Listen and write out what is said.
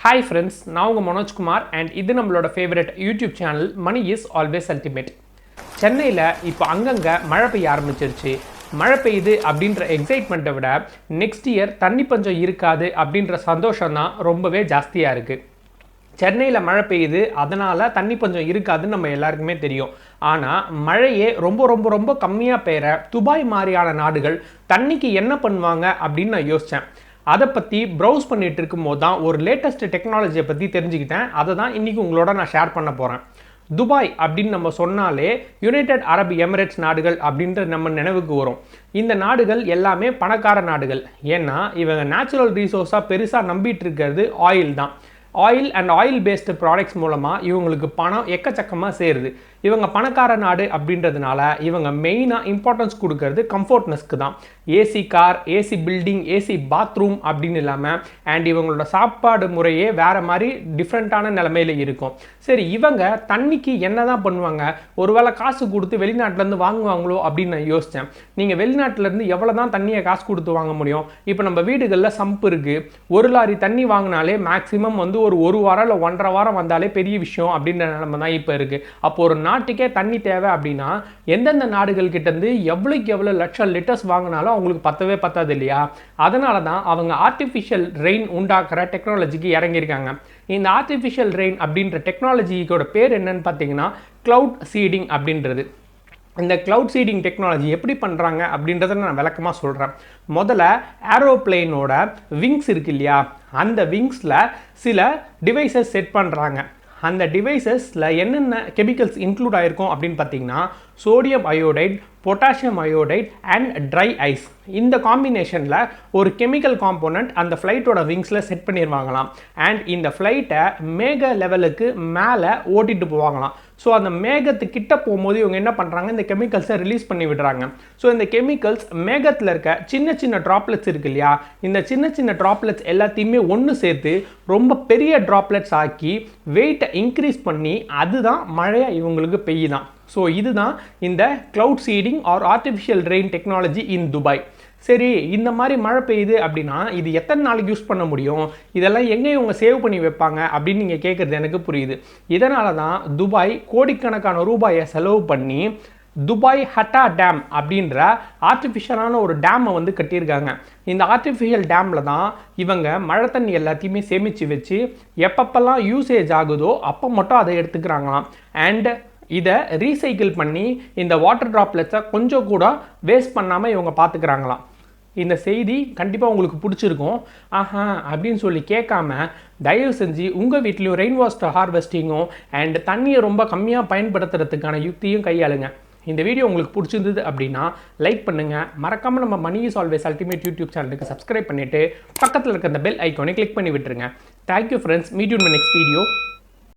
Hi friends, நான் உங்க Manoj Kumar and இது நம்மளோட favourite YouTube channel money is always ultimate. சென்னையில் இப்போ அங்கங்கே மழை பெய்ய ஆரம்பிச்சிருச்சு. மழை பெய்யுது அப்படின்ற எக்ஸைட்மெண்ட்டை விட நெக்ஸ்ட் இயர் தண்ணி பஞ்சம் இருக்காது அப்படின்ற சந்தோஷம் தான் ரொம்பவே ஜாஸ்தியாக இருக்குது. சென்னையில் மழை பெய்யுது, அதனால் தண்ணி பஞ்சம் இருக்காதுன்னு நம்ம எல்லாருக்குமே தெரியும். ஆனால் மழையே ரொம்ப ரொம்ப ரொம்ப கம்மியாக பெய்கிற துபாய் மாதிரியான நாடுகள் தண்ணிக்கு என்ன பண்ணுவாங்க அப்படின்னு நான் யோசித்தேன். அதை பற்றி ப்ரௌஸ் பண்ணிகிட்டு இருக்கும்போது தான் ஒரு லேட்டஸ்ட் டெக்னாலஜியை பற்றி தெரிஞ்சுக்கிட்டேன். அதை தான் இன்றைக்கி உங்களோட நான் ஷேர் பண்ண போகிறேன். துபாய் அப்படின்னு நம்ம சொன்னாலே யுனைடெட் அரப் எமிரேட்ஸ் நாடுகள் அப்படின்ற நம்ம நினைவுக்கு வரும். இந்த நாடுகள் எல்லாமே பணக்கார நாடுகள். ஏன்னா இவங்க நேச்சுரல் ரிசோர்ஸாக பெருசாக நம்பிட்டு இருக்கிறது ஆயில் தான். Oil and oil based products மூலமாக இவங்களுக்கு பணம் எக்கச்சக்கமாக சேருது. இவங்க பணக்கார நாடு அப்படின்றதுனால இவங்க மெயினாக இம்பார்ட்டன்ஸ் கொடுக்கறது கம்ஃபர்ட்னஸ்க்கு தான். AC car, AC building, AC bathroom அப்படின்னு இல்லாமல் அண்ட் இவங்களோட சாப்பாடு முறையே வேறு மாதிரி டிஃப்ரெண்ட்டான நிலைமையில் இருக்கும். சரி, இவங்க தண்ணிக்கு என்ன தான் பண்ணுவாங்க? ஒருவேளை காசு கொடுத்து வெளிநாட்டிலேருந்து வாங்குவாங்களோ அப்படின்னு நான் யோசித்தேன். நீங்கள் வெளிநாட்டிலேருந்து எவ்வளோ தான் தண்ணியை காசு கொடுத்து வாங்க முடியும்? இப்போ நம்ம வீடுகளில் சம்பு இருக்குது. ஒரு லாரி தண்ணி வாங்கினாலே மேக்ஸிமம் ஒரு வாரம் இல்லை 1.5 வாரம் வந்தாலே பெரிய விஷயம் அப்படின்ற நிலைமை தான் இப்போ இருக்குது. அப்போ ஒரு நாட்டுக்கே தண்ணி தேவை அப்படின்னா எந்தெந்த நாடுகள் கிட்டேருந்து எவ்வளோக்கு எவ்வளோ லட்சம் லிட்டர்ஸ் வாங்கினாலும் அவங்களுக்கு பத்தவே பத்தாது இல்லையா? அதனால தான் அவங்க ஆர்டிஃபிஷியல் ரெயின் உண்டாக்குற டெக்னாலஜிக்கு இறங்கியிருக்காங்க. இந்த ஆர்டிஃபிஷியல் ரெயின் அப்படின்ற டெக்னாலஜியோட பேர் என்னன்னு பார்த்தீங்கன்னா கிளவுட் சீடிங் அப்படின்றது. இந்த கிளவுட் சீடிங் டெக்னாலஜி எப்படி பண்ணுறாங்க அப்படின்றத நான் விளக்கமாக சொல்கிறேன். முதல்ல ஏரோப்ளேனோட விங்ஸ் இருக்கு இல்லையா, அந்த விங்ஸில் சில டிவைசஸ் செட் பண்ணுறாங்க. அந்த டிவைசஸில் என்னென்ன கெமிக்கல்ஸ் இன்க்ளூட் ஆகிருக்கும் அப்படின்னு பார்த்தீங்கன்னா sodium iodide, potassium iodide and dry ice. இந்த காம்பினேஷனில் ஒரு கெமிக்கல் காம்போனன்ட் அந்த ஃப்ளைட்டோட விங்ஸில் செட் பண்ணிடுவாங்களாம். அண்ட் இந்த ஃப்ளைட்டை மேக லெவலுக்கு மேலே ஓட்டிட்டு போவாங்களாம். ஸோ அந்த மேகத்துக்கிட்ட போகும்போது இவங்க என்ன பண்ணுறாங்க, இந்த கெமிக்கல்ஸை ரிலீஸ் பண்ணி விடுறாங்க. ஸோ இந்த கெமிக்கல்ஸ் மேகத்தில் இருக்க சின்ன சின்ன ட்ராப்லெட்ஸ் இருக்கு இல்லையா, இந்த சின்ன சின்ன ட்ராப்லெட்ஸ் எல்லாத்தையுமே ஒன்று சேர்த்து ரொம்ப பெரிய ட்ராப்லெட்ஸ் ஆக்கி வெயிட்டை இன்க்ரீஸ் பண்ணி அதுதான் மழையாக இவங்களுக்கு பெய்யுதான். ஸோ இதுதான் இந்த cloud seeding R artificial rain technology in Dubai. சரி, இந்த மாதிரி மழை பெய்யுது அப்படின்னா இது எத்தனை நாளைக்கு யூஸ் பண்ண முடியும்? இதெல்லாம் எங்கே இவங்க சேவ் பண்ணி வைப்பாங்க அப்படின்னு நீங்கள் கேட்குறது எனக்கு புரியுது. இதனால தான் துபாய் கோடிக்கணக்கான ரூபாயை செலவு பண்ணி துபாய் ஹட்டா டேம் அப்படின்ற ஆர்டிஃபிஷியலான ஒரு டேமை கட்டியிருக்காங்க. இந்த ஆர்டிஃபிஷியல் டேமில் தான் இவங்க மழை தண்ணி எல்லாத்தையுமே சேமித்து வச்சு எப்பப்பெல்லாம் யூசேஜ் ஆகுதோ அப்போ மட்டும் அதை எடுத்துக்கிறாங்களாம். அண்ட் இதை ரீசைக்கிள் பண்ணி இந்த வாட்டர் ட்ராப்லெட்ஸை கொஞ்சம் கூட வேஸ்ட் பண்ணாமல் இவங்க பார்த்துக்கிறாங்களாம். இந்த செய்தி கண்டிப்பாக உங்களுக்கு பிடிச்சிருக்கும். அப்படின்னு சொல்லி கேட்காம தயவு செஞ்சு உங்கள் வீட்லேயும் ரெயின் வாட்டர் ஹார்வெஸ்டிங்கும் அண்ட் தண்ணியை ரொம்ப கம்மியாக பயன்படுத்துறதுக்கான யுக்தியும் கையாளுங்க. இந்த வீடியோ உங்களுக்கு பிடிச்சிருந்தது அப்படின்னா லைக் பண்ணுங்கள். மறக்காமல் நம்ம money is always ultimate YouTube சேனலுக்கு சப்ஸ்கிரைப் பண்ணிவிட்டு பக்கத்தில் இருக்க அந்த பெல் ஐக்கானை கிளிக் பண்ணி விட்டுருங்க. Thank you friends. Meet you in my next video.